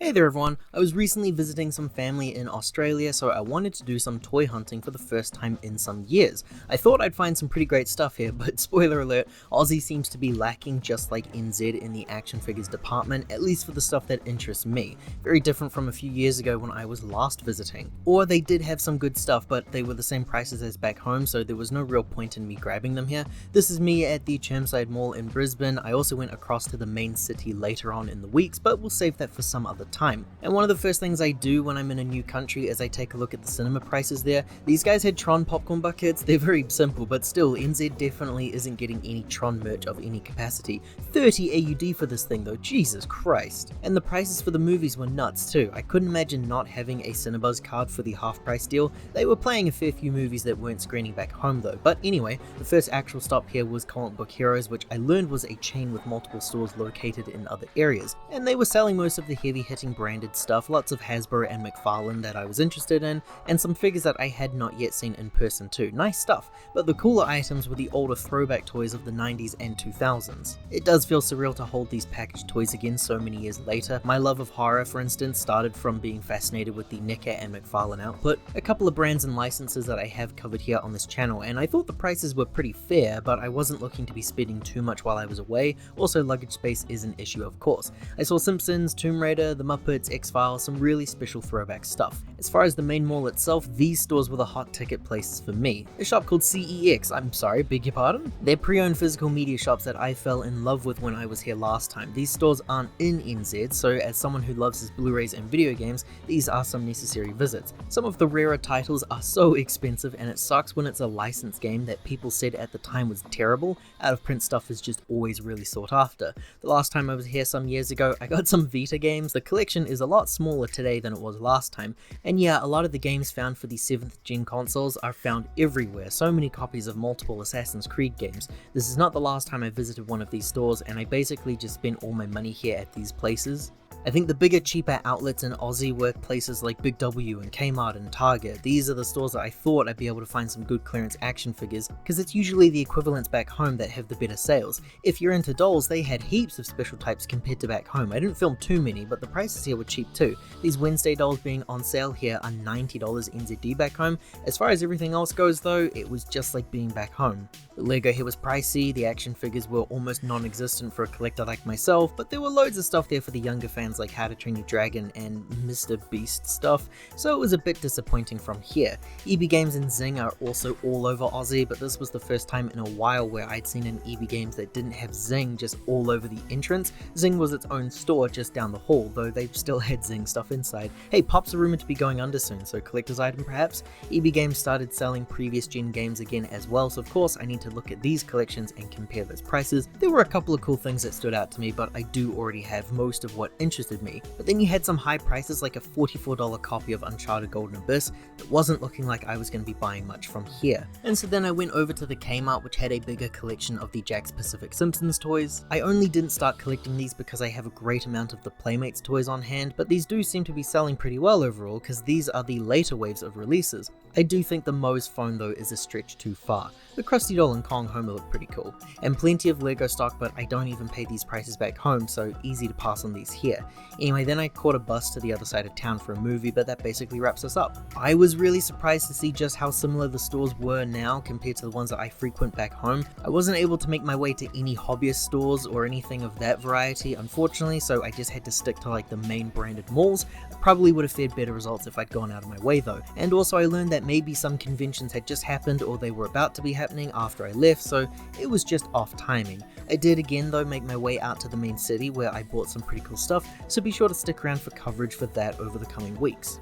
Hey there everyone, I was recently visiting some family in Australia, so I wanted to do some toy hunting for the first time in some years. I thought I'd find some pretty great stuff here, but spoiler alert, Aussie seems to be lacking just like NZ in the action figures department, at least for the stuff that interests me. Very different from a few years ago when I was last visiting. Or they did have some good stuff, but they were the same prices as back home, so there was no real point in me grabbing them here. This is me at the Chermside Mall in Brisbane. I also went across to the main city later on in the weeks, but we'll save that for some other time. And one of the first things I do when I'm in a new country is I take a look at the cinema prices there. These guys had Tron popcorn buckets. They're very simple, but still, NZ definitely isn't getting any Tron merch of any capacity. 30 AUD for this thing though, Jesus Christ. And the prices for the movies were nuts too. I couldn't imagine not having a Cinebuzz card for the half price deal. They were playing a fair few movies that weren't screening back home though. But anyway, the first actual stop here was Comic Book Heroes, which I learned was a chain with multiple stores located in other areas. And they were selling most of the heavy hitting branded stuff, lots of Hasbro and McFarlane that I was interested in, and some figures that I had not yet seen in person too. Nice stuff, but the cooler items were the older throwback toys of the 90s and 2000s. It does feel surreal to hold these packaged toys again so many years later. My love of horror, for instance, started from being fascinated with the NECA and McFarlane output, a couple of brands and licenses that I have covered here on this channel, and I thought the prices were pretty fair, but I wasn't looking to be spending too much while I was away. Also, luggage space is an issue, of course. I saw Simpsons, Tomb Raider, The Muppets, X-Files, some really special throwback stuff. As far as the main mall itself, these stores were the hot ticket places for me. A shop called CEX, beg your pardon? They're pre-owned physical media shops that I fell in love with when I was here last time. These stores aren't in NZ, so as someone who loves his Blu-rays and video games, these are some necessary visits. Some of the rarer titles are so expensive, and it sucks when it's a licensed game that people said at the time was terrible. Out of print stuff is just always really sought after. The last time I was here some years ago, I got some Vita games. The collection is a lot smaller today than it was last time, and yeah, a lot of the games found for the 7th gen consoles are found everywhere. So many copies of multiple Assassin's Creed games. This is not the last time I visited one of these stores, and I basically just spent all my money here at these places. I think the bigger, cheaper outlets in Aussie were places like Big W and Kmart and Target. These are the stores that I thought I'd be able to find some good clearance action figures, because it's usually the equivalents back home that have the better sales. If you're into dolls, they had heaps of special types compared to back home. I didn't film too many, but the prices here were cheap too. These Wednesday dolls being on sale here are $90 NZD back home. As far as everything else goes though, it was just like being back home. The Lego here was pricey, the action figures were almost non-existent for a collector like myself, but there were loads of stuff there for the younger fans like How to Train Your Dragon and Mr. Beast stuff, so it was a bit disappointing from here. EB Games and Zing are also all over Aussie, but this was the first time in a while where I'd seen an EB Games that didn't have Zing just all over the entrance. Zing was its own store just down the hall, though they still had Zing stuff inside. Hey, Pop's are rumored to be going under soon, so collector's item perhaps? EB Games started selling previous gen games again as well, so of course I need to look at these collections and compare those prices. There were a couple of cool things that stood out to me, but I do already have most of what interested me. But then you had some high prices like a $44 copy of Uncharted Golden Abyss that wasn't looking like I was going to be buying much from here. And so then I went over to the Kmart, which had a bigger collection of the Jakks Pacific Simpsons toys. I only didn't start collecting these because I have a great amount of the Playmates toys on hand, but these do seem to be selling pretty well overall because these are the later waves of releases. I do think the Moe's phone though is a stretch too far. The Krusty Doll and Kong Homer look pretty cool, and plenty of Lego stock, but I don't even pay these prices back home, so easy to pass on these here. Anyway, then I caught a bus to the other side of town for a movie, but that basically wraps us up. I was really surprised to see just how similar the stores were now compared to the ones that I frequent back home. I wasn't able to make my way to any hobbyist stores or anything of that variety, unfortunately, so I just had to stick to like the main branded malls. I probably would have fared better results if I'd gone out of my way though. And also I learned that maybe some conventions had just happened or they were about to be happening after I left, so it was just off timing. I did again though make my way out to the main city where I bought some pretty cool stuff, so be sure to stick around for coverage for that over the coming weeks.